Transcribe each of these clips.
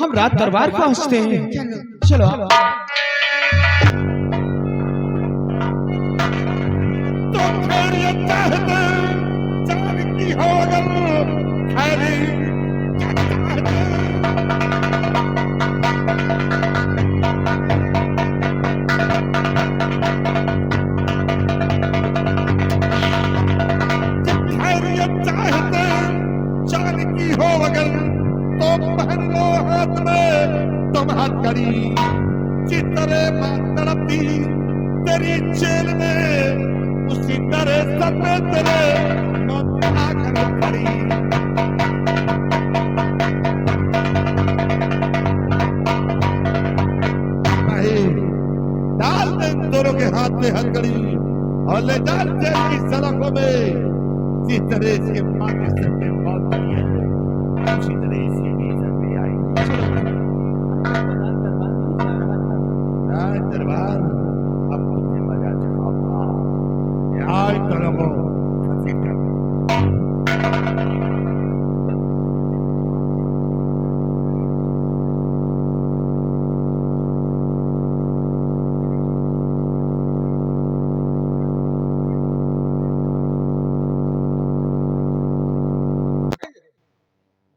हम रात दरबार पहुंचते हैं। चलो चलो। तो खैरियत चाहते जान की हो अगर खैरी खैरियत चाहते जान की हो अगर तो पहन लो हाथ में तुम हथकड़ी चितरे मां तड़पती तेरी जेल में उसी तरह सब में तेरे मौत आकर खड़ी नहीं डाल दे इन दोनों के हाथ में हथकड़ी और ले डाल जेल की सड़कों में जिस तरह इसके मां के सर पे मौत आई है उसी तरह इसकी भी सर पे आई राज दरबार अब मुझे मजा चखाऊंगा आज दोनों को फांसी कर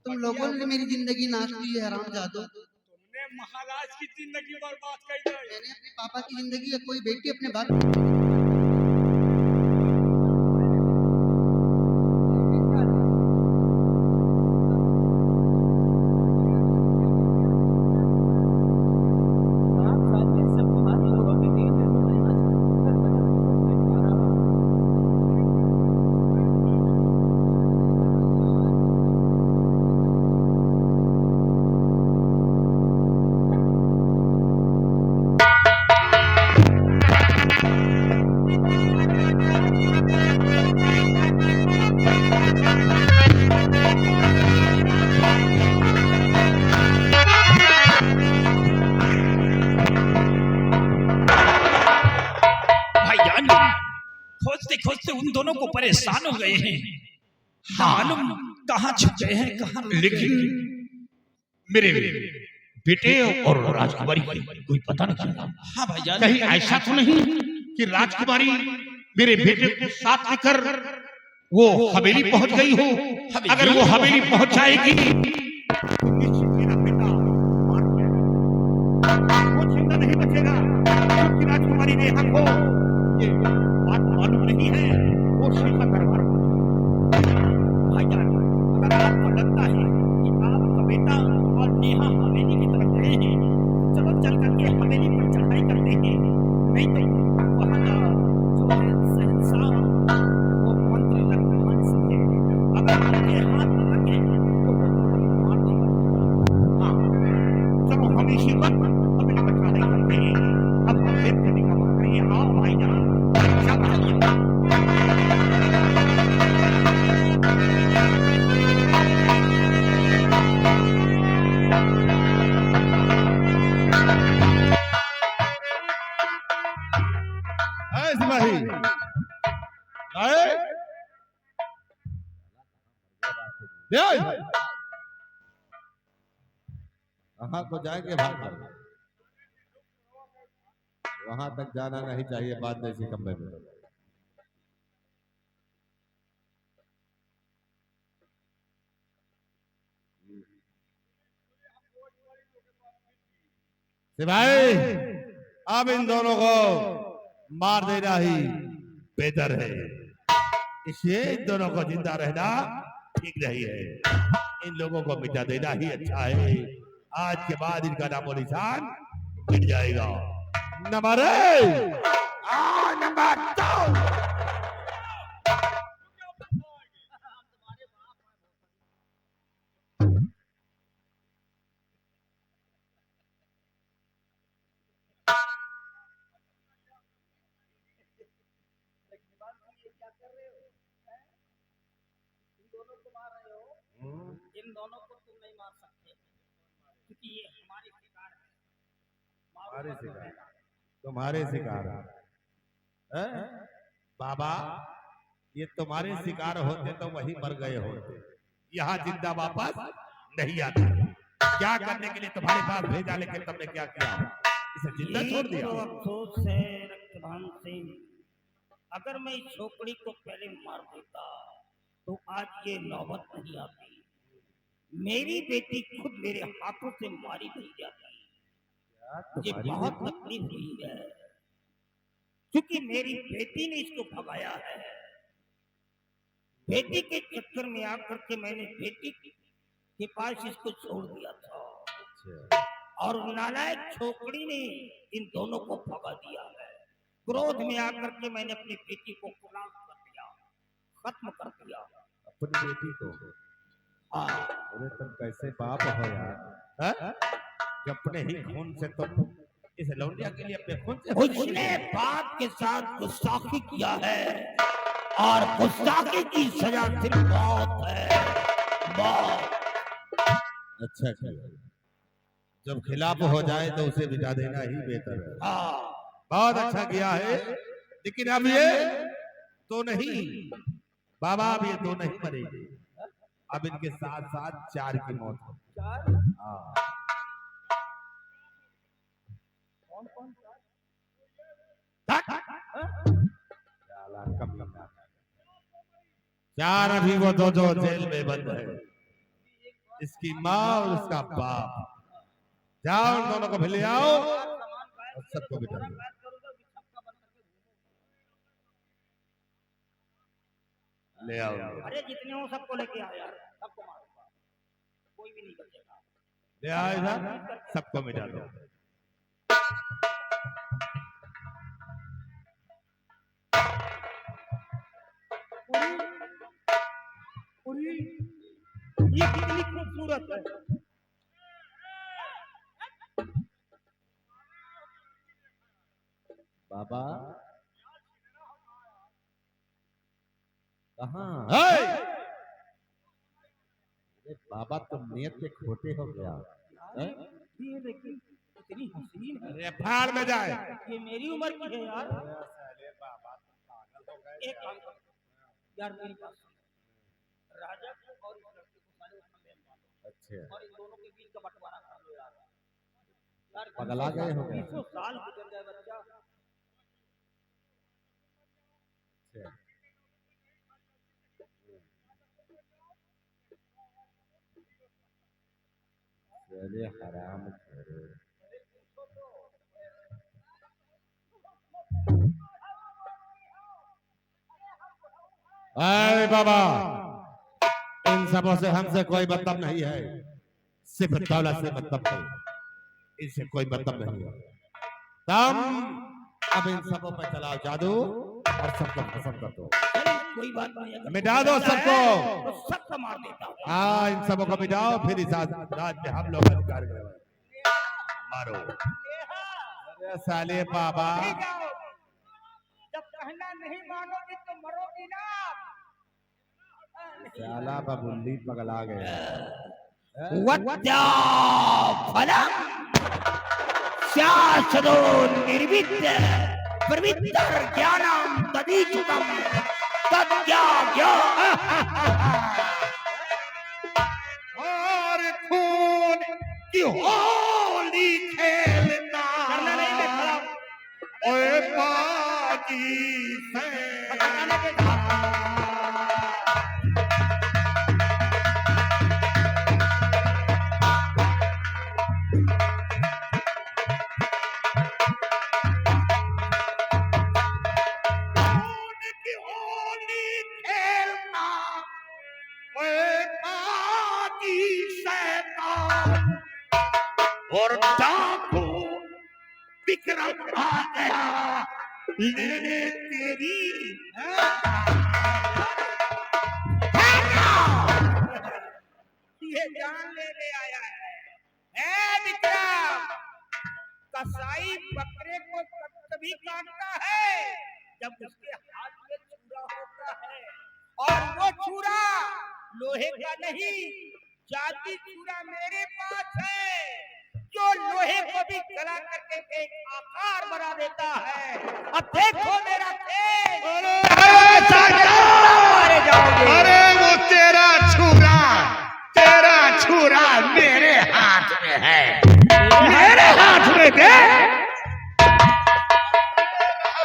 तुम लोगों ने मेरी जिंदगी नाश की है हरामजादों। तुमने महाराज की जिंदगी बर्बाद कर दी। मैंने अपने पापा की जिंदगी या कोई बेटी अपने बाप भाईजान खोजते खोजते उन दोनों को परेशान हो गए हैं। मालूम कहाँ छुप गए हैं कहाँ। लेकिन मेरे बेटे और राजकुमारी की कोई पता नहीं चला। हाँ भाईजान। कहीं ऐसा तो नहीं कि राजकुमारी मेरे बेटे को साथ लेकर वो हवेली पहुंच गई हो। अगर वो हवेली पहुंच जाएगी मेरा बेटा मार जाएगा। वो जिंदा नहीं बचेगा क्योंकि राजकुमारी ने हमको ये बात मालूम नहीं है। वो सीधा दरबार भाईजान अगर आपको लगता है कि आपका बेटा और नेहा हवेली की तरफ गए हैं चलो चल करके हवेली पर चढ़ाई करते हैं। नहीं तो वहां का जो है शहंशाह वो मंत्री लखन सिंह है। अगर उनके हाथ लगे तो वो मार देगा। हाँ चलो हम इसी वक्त हवेली पर चढ़ाई करते हैं। अब हम देख करने का मत करिए। आओ भाईजान चलिए। सिपाही कहाँ को जाएंगे भाग वहां तक जाना नहीं चाहिए बात जैसी कमरे में। सिपाही अब इन दोनों को मार देना ही बेहतर है। इसलिए इन दोनों को जिंदा रहना ठीक नहीं है। इन लोगों को मिटा देना ही अच्छा है। आज के बाद इनका नामो निशान मिट जाएगा। नंबर नंबर 2 इन दोनों को तुम नहीं मार सकते क्योंकि ये हमारे शिकार है। हमारे शिकार तुम्हारे शिकार हैं? बाबा ये तुम्हारे शिकार होते तो वही मर गए होते। यहाँ जिंदा वापस नहीं आते। क्या करने के लिए तुम्हारे पास भेजा, लेकिन तुमने क्या किया? इसे जिंदा छोड़ ये दिया। तो अफसोस है रक्तभान सिंह, अगर मैं इस छोकरी को पहले मार देता तो आज ये नौबत नहीं आती। मेरी बेटी खुद मेरे हाथों से मारी नहीं जाती। मुझे बहुत तकलीफ हुई है क्योंकि मेरी बेटी ने इसको भगाया है। बेटी के चक्कर में आकर के मैंने बेटी के पास इसको छोड़ दिया था और नालायक छोकरी ने इन दोनों को भगा दिया है। क्रोध में आकर के मैंने अपनी बेटी को खलास कर दिया, खत्म कर दिया। अपनी बेटी को? अरे तुम कैसे बाप हो यार, हैं? कि अपने ही खून से तुम इस लौंडिया के लिए अपने खून से उसने बाप के साथ गुस्ताखी किया है और गुस्ताखी की सजा सिर्फ मौत है, मौत। अच्छा किया, जब खिलाफ हो जाए तो उसे बिता देना ही बेहतर है। बहुत अच्छा किया है, लेकिन अब ये तो नहीं बाबा, अब ये तो नहीं मरेगी, अब इनके साथ साथ 4 की मौत हो। हाँ, चार अभी वो दो जेल में बंद है, इसकी माँ और उसका बाप। जाओ उन दोनों को भी ले आओ और सबको बिठा दो। ले आओ, अरे जितने हो सबको लेके आओ यार, सबको मारो, कोई भी नहीं बचेगा। ले आओ इधर, सबको मिटा दो। ये कितनी खूबसूरत है। बाबा कहाँ? अरे बाबा तुम नियत के खोटे हो गया। ये देखिए कितनी हसीन है। अरे फाड़ में जाए। ये मेरी उम्र की है यार। एक काम करो यार, मेरी बात सुनो, राजा को और इस लड़के को सारे उसमें मेल मारो। अच्छा, और इन दोनों के बीच का बंटवारा कर लो यार। यार पगला गए हो क्या? 200 साल गुजर जाए बच्चा। अच्छा, चलिए हराम छोड़ो। अरे बाबा, इन सबों से हमसे कोई मतलब नहीं है, सिर्फ दौलत से मतलब है, इससे कोई मतलब नहीं है। तुम अब इन सबों पर चलाओ जादू और सबको खत्म कर दो। कोई बात नहीं, अगर मिटा दो सबको। तो सबको मार देता हूँ। हाँ, इन सबों को मिटाओ, फिर इस राज में हम लोग अधिकार करेंगे। मारो। अरे साले बाबा, जब कहना नहीं मानोगी तो मरोगी ना। साला बबुल्ली पगला गया। वत्या फलम शासनो निर्विद्य प्रवित्तर ज्ञानम तदीचुकम तद्ज्ञायो। और खून की होली खेलता करना नहीं मैं खड़ा ओए बाजी से। और डाकू विक्रम आ गया लेने तेरी। ये जान लेने आया है विक्रम। कसाई बकरे को तभी काटता है जब उसके हाथ में छुरा होता है, और वो छुरा लोहे का नहीं, जाती छुरा मेरे पास है जो लोहे को भी गला करके एक आकार बना देता है। अब देखो मेरा खेल। मारे जाओगे। अरे वो तेरा छुरा मेरे हाथ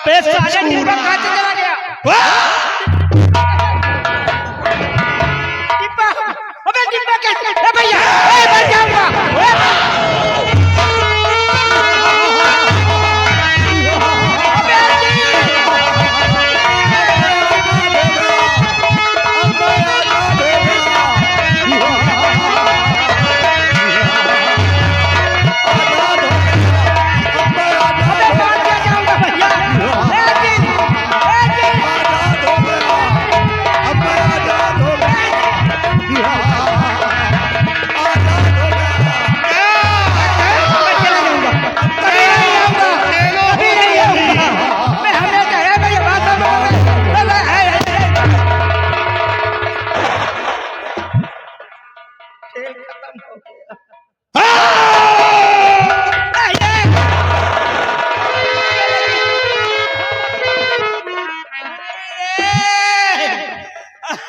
पैसा डिब्बा कहाँ से चला गया? डिब्बा, अबे डिब्बा कैसे? ए भैया, ए मर जाऊंगा।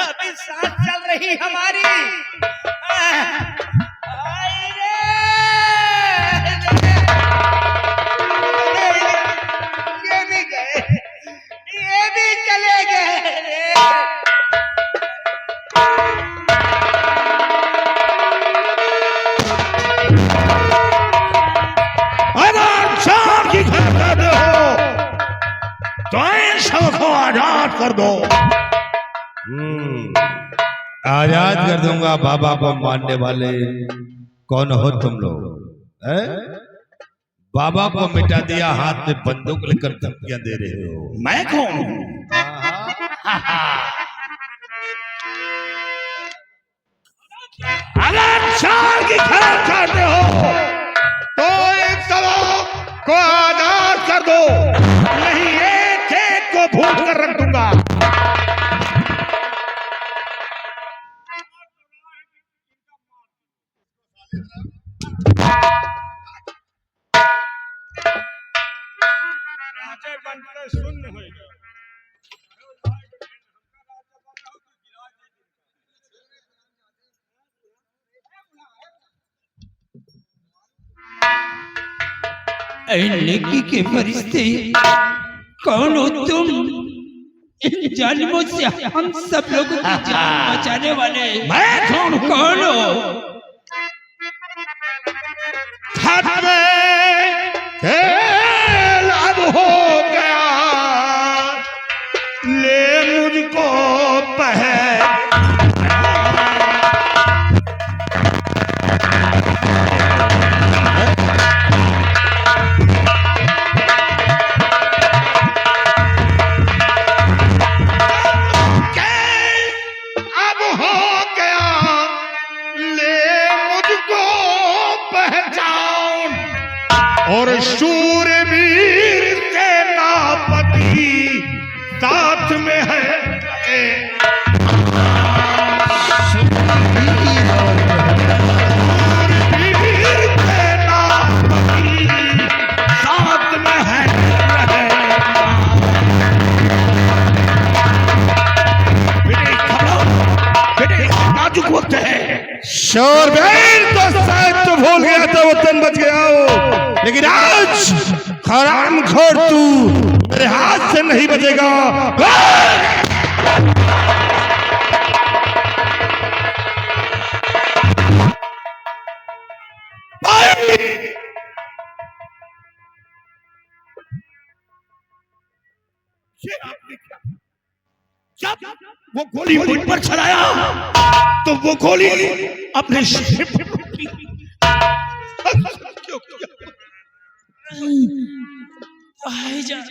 अभी सांस चल रही हमारी। आई रे, ये भी गए, ये भी चले गए रे। अगर शाम की घर करते हो तो इन सबको आजाद कर दो। आजाद कर दूंगा। बाबा को मानने वाले कौन हो तुम लोग? हैं? बाबा को मिटा दिया, हाथ में बंदूक लेकर धमकियां दे रहे हो। मैं कौन हूं? अगर शाम की घर करते हो तो इन सबों को आजाद कर दो, नहीं एक एक को भूल कर रख दूंगा। शून्य हो गया। नेकी के फरिश्ते कौन हो तुम? इन जालिमों से हम सब लोगों की जान बचाने वाले मैं कौन हूं? कौन हो? हाथ में खेल अब हो गया, ले मुझको पहल। अब हो गया, ले मुझको पहचान। और शूरवीर सेनापति साथ में है। शूरवीर सेनापति साथ में है। बेटे खबरो, बेटे नाजुक वक्त है। शोरवीर तो शायद तो भूल गया था, वतन बच गया हो, लेकिन आज हराम खोर तू मेरे हाथ से नहीं बचेगा। जब वो गोली मुझ पर चलाया तो वो गोली अपने सिर पे रुकी। भाईजान,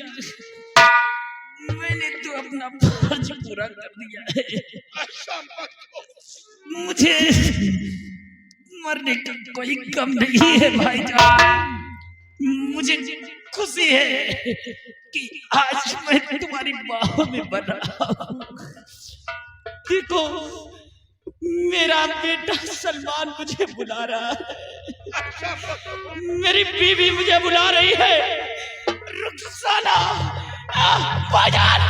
मैंने तो अपना फर्ज पूरा कर दिया है। मुझे मरने का कोई गम नहीं है भाईजान। मुझे खुशी है कि आज मैं तुम्हारी बाहों में बना हूं। देखो, मेरा बेटा सलमान मुझे बुला रहा है, मेरी बीवी मुझे बुला रही है। रुखसाना, बाजार,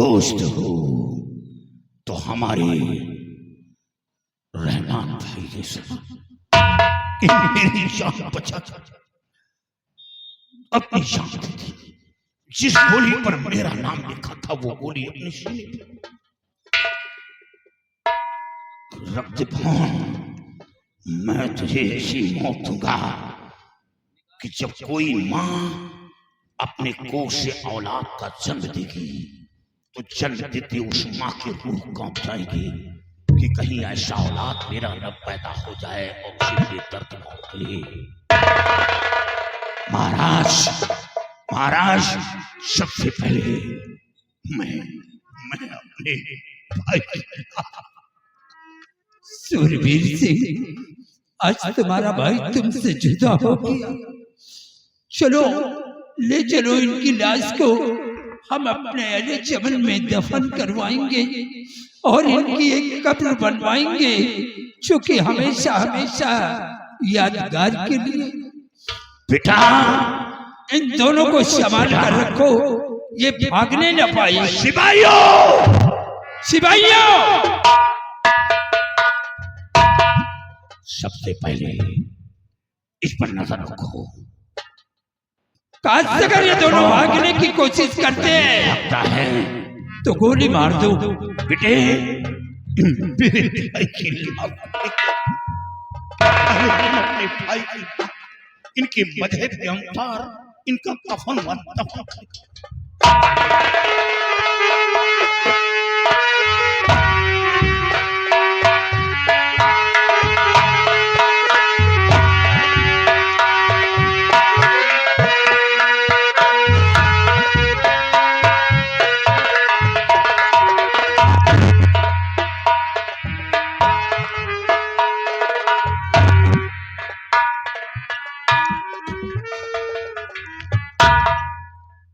दोस्त हो तो हमारे रहमान भाई जैसा मेरी जान बचा अपनी जान दे दी। जिस गोली पर मेरा नाम लिखा था वो गोली अपने सीने पर रख दे भान। मैं तुझे ऐसी मौत दूंगा कि जब कोई माँ अपने कोख से औलाद का जन्म देगी तो जन्म देते उस माँ की रूह कांप जाएगी कि कहीं ऐसा औलाद मेरा न पैदा हो जाए और उसे बेदर्द मौत ले। महाराज सबसे पहले मैं अपने भाई सूरवीर सिंह, आज तुम्हारा भाई तुमसे जुदा हो गया। चलो ले चलो इनकी लाश को हम अपने अहले चमन में दफन करवाएंगे और इनकी एक कब्र बनवाएंगे जो कि हमेशा हमेशा यादगार के लिए। बेटा इन दोनों को संभाल कर रखो, ये भागने न पाए। सिपाहियों सबसे पहले इस पर नजर रखो। काश अगर ये दोनों भागने की कोशिश करते हैं लगता है तो गोली मार दो। बेटे मेरे भाई के लिए अपने भाई की इनके मजहब के अनुसार इनका कफन दफन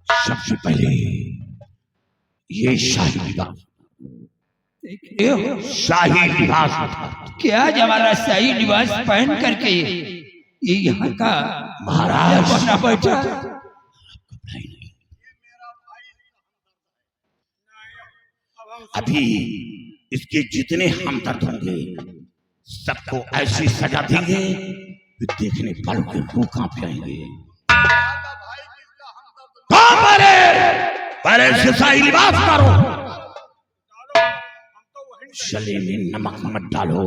सबसे पहले ये शाही लिबास क्या आज हमारा शाही लिबास पहन करके ये यहाँ का महाराज बना बैठा। अभी इसके जितने हमदर्द होंगे सबको ऐसी सजा देंगे कि देखने वालों के रूह कांप जाएंगे। पहले से शाही लिबास करो। शले में नमक मत डालो।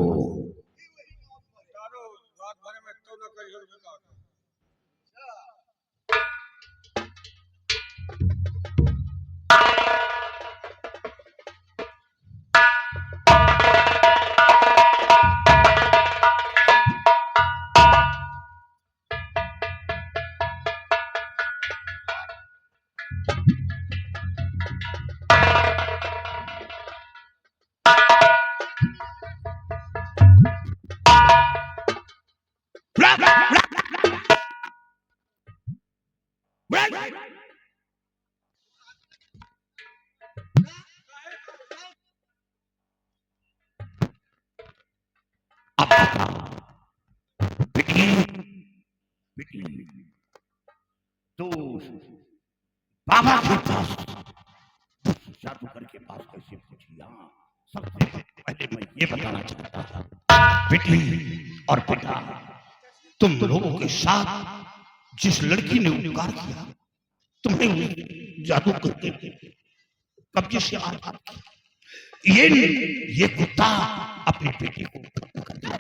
तो बाबा के पास जादूगर के पास कैसे पहुंची? सबसे पहले मैं ये बताना चाहता था बेटी और बेटा, तुम लोगों के साथ जिस लड़की ने उपकार किया तुम्हें जादू करके कब्जे से आजाद किया, ये कुत्ता अपनी बेटी को खत्म कर दिया।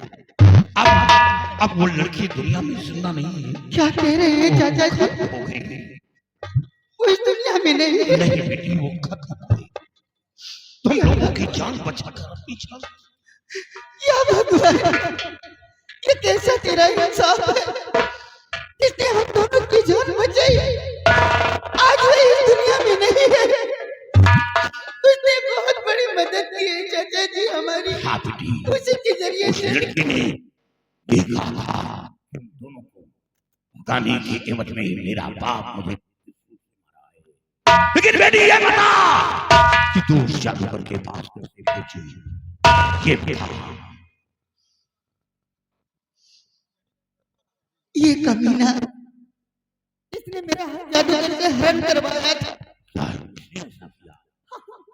अब वो लड़की दुनिया में जिंदा नहीं है। क्या कह रहे हैं चाचा जी? हो गई वो इस दुनिया में नहीं है। नहीं बेटी, वो खत्म हो गई। तुम लोगों की जान बचाकर अपनी जान। या भगवान, ये कैसा तेरा इंसाफ है जिसने हम दोनों की जान बचाई। आज वो इस दुनिया में नहीं है। उसने बहुत बड़ी मदद की है चाचा जी हमारी। हाँ बेटी, उसी के जरिए उस से लड़की ने देखा था तुम दोनों को भगाने की एवज में मेरा बाप मुझे मारा है। लेकिन बेटी ये बता कि तू उस जादूगर के पास कैसे पहुंची? ये बता। ये कमीना इसने मेरा जादूगर से हरण करवाया था।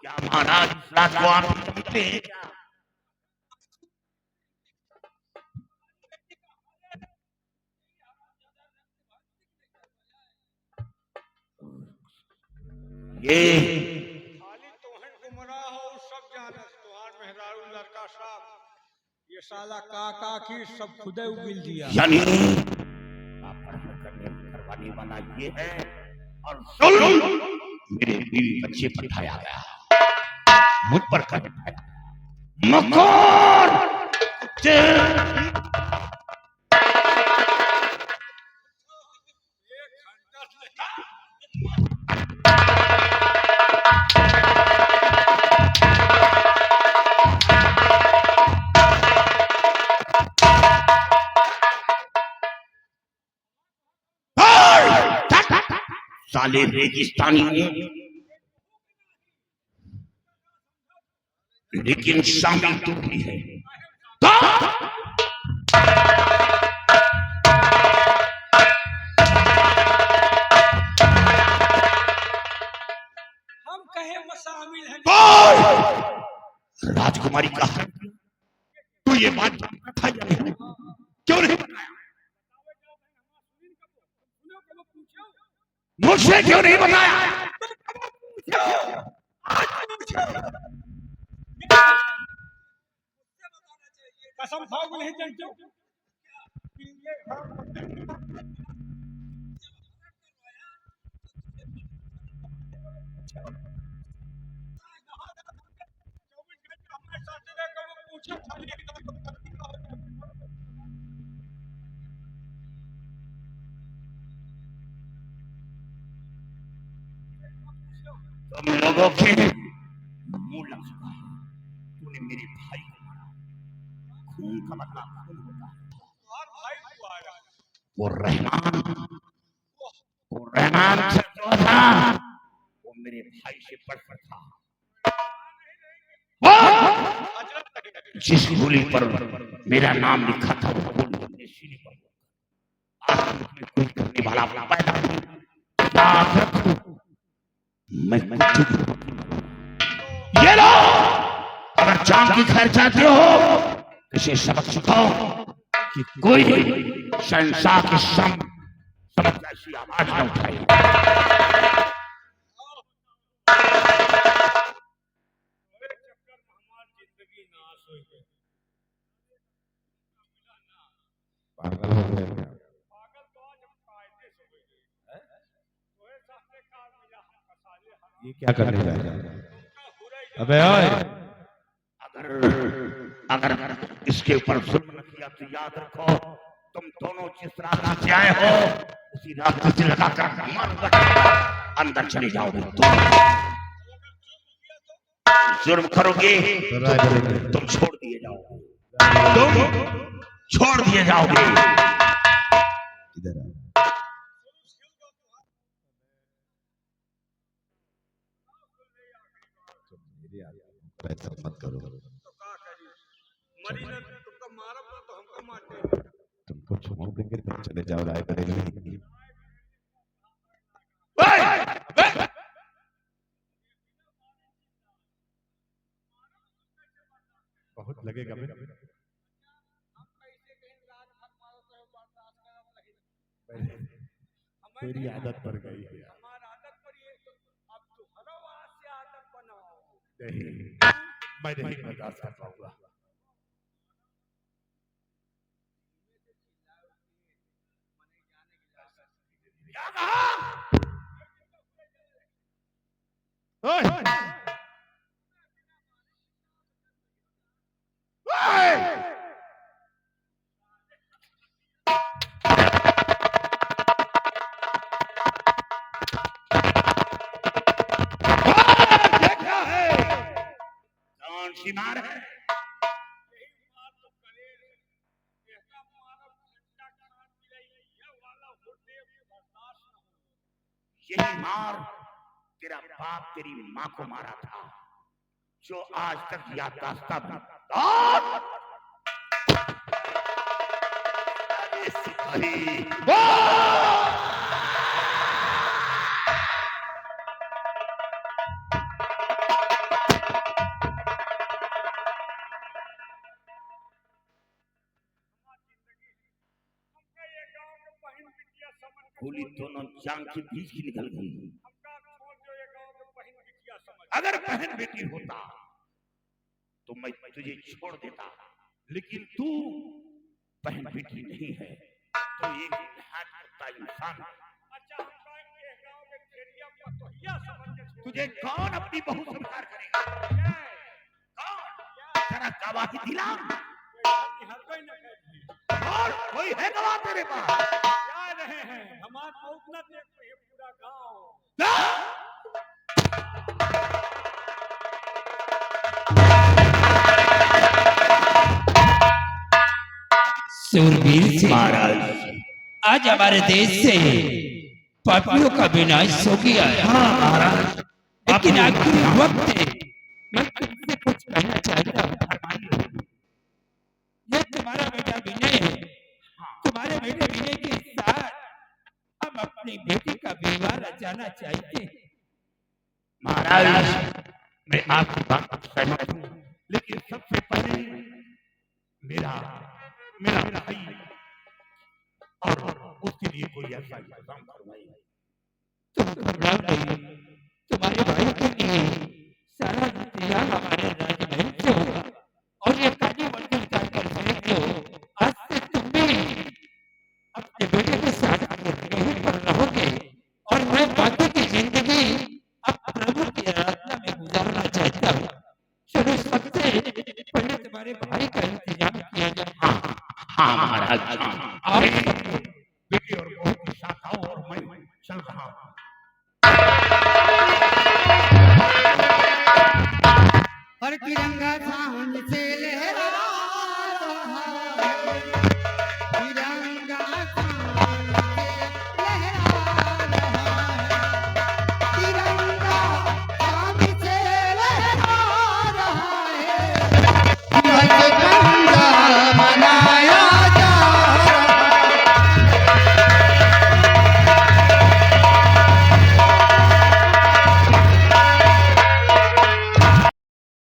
क्या महाराज इस रात को आप समझते हैं क्या? ये खाली तोहन गुमराह हो सब जानत तोहार मेहरारू लड़का साहब ये साला का की सब खुदे उगिल दिया यानी करवाने वाला ये है और सुन मेरे बीवी बच्चे पर उठाया गया मुझ पर कर उठाया मकोर साले रेगिस्तानी हूं लेकिन शामिल तू भी है। हम कहे वो शामिल हैं राजकुमारी का तू ये बात था या नहीं? क्यों नहीं बताया? मुझसे क्यों नहीं बताया? कसम खाओ नहीं जानते हो तुम लोगों के मुंह लग चुका है। तूने मेरे भाई को मारा। खून का बदला खून होता है। और भाई को आया वो रहमान से जो था वो मेरे भाई से बढ़कर था। वो जिस गोली पर मेरा नाम लिखा था वो गोली अपने सीने पर आज कोई करने वाला पैदा नहीं। याद रखो मैं ये लो अगर चांद की खैर चाहते हो इसे सबक सिखाओ कि कोई शहंशाह के सबक ऐसी आवाज न उठाए। पागल हो गए क्या? पागल तो आज हम कायदे से हो गए तोहे सामने कार मिला हम कसाले हम ये क्या करने जा रहा है? अबे ओए अगर इसके ऊपर जुल्म न किया तो याद रखो तुम दोनों जिस रास्ते से आए हो उसी रास्ते से लगाकर मारूंगा। अंदर चले जाओगे जुर्म करोगे तुम छोड़ दिए जाओगे। तुम छोड़ दिए जाओगे। इधर आ। मेरे आगे ऐसा मत करो। तो का करी मरी न तुमको मारब तो हमको मारते तुमको छोड़ देंगे तुम चले जाओ राय करेंगे। बहुत लगेगा मेरे तेरी आदत पड़ गई है। हमारा आदत पड़ी है तो अब तो हर आवाज से आदत बनाओ नहीं मैं नहीं बर्दाश्त कर पाऊंगा। कौन सी मार है? यही मार तेरा बाप तेरी माँ को मारा था जो आज तक याददाश्त में। अरे सिपाही गोली दोनों जान के बीच की निकल गई। हमका छोड़ जो ये गांव में बहन बिटिया समझ। अगर बहन बेटी होता तो मैं तुझे छोड़ देता, लेकिन तू बहन बेटी नहीं है, तो एक हाथ कुत्ता इंसान है। अच्छा हमका ये गांव में खेरिया पतोहिया समझ के छोड़। तुझे कौन अपनी बहू स्वीकार करेगा? कौन? जरा गवाही दिला। हर कोई न कहे और कोई है गवाह तेरे पास? क्या रहे हैं हमार बहुत न देखते हैं पूरा गांव। सूरवीर सिंह, महाराज आज हमारे देश से पापियों का विनाश हो गया है। हाँ महाराज, लेकिन आखिरी वक्त है, मैं तुमसे कुछ कहना चाहता हूँ। ये तुम्हारा बेटा विनय है। तुम्हारे बेटे विनय के साथ हम अपनी बेटी का विवाह रचाना चाहते हैं। महाराज मैं आपकी बात से सहमत हूँ, लेकिन सबसे पहले मेरा भाई और उसके लिए कोई ऐसा इंतजाम करवाइए। तुम घबराओ नहीं, तुम्हारे भाई के लिए सारा इंतजाम हमारे राजमहल से होगा। और ये काली मंदिर जाकर फेंक दो। आज से तुम भी अपने बेटे के साथ यहीं पर रहोगे और मैं बाकी की जिंदगी अब प्रभु की आराधना में गुजारना चाहता हूँ। चलो सबसे पहले तुम्हारे भाई का इंतजाम किया जाए। हाँ महाराज, और बेटे और बहू के साथ आओ और मैं चल रहा हूँ। और तिरंगा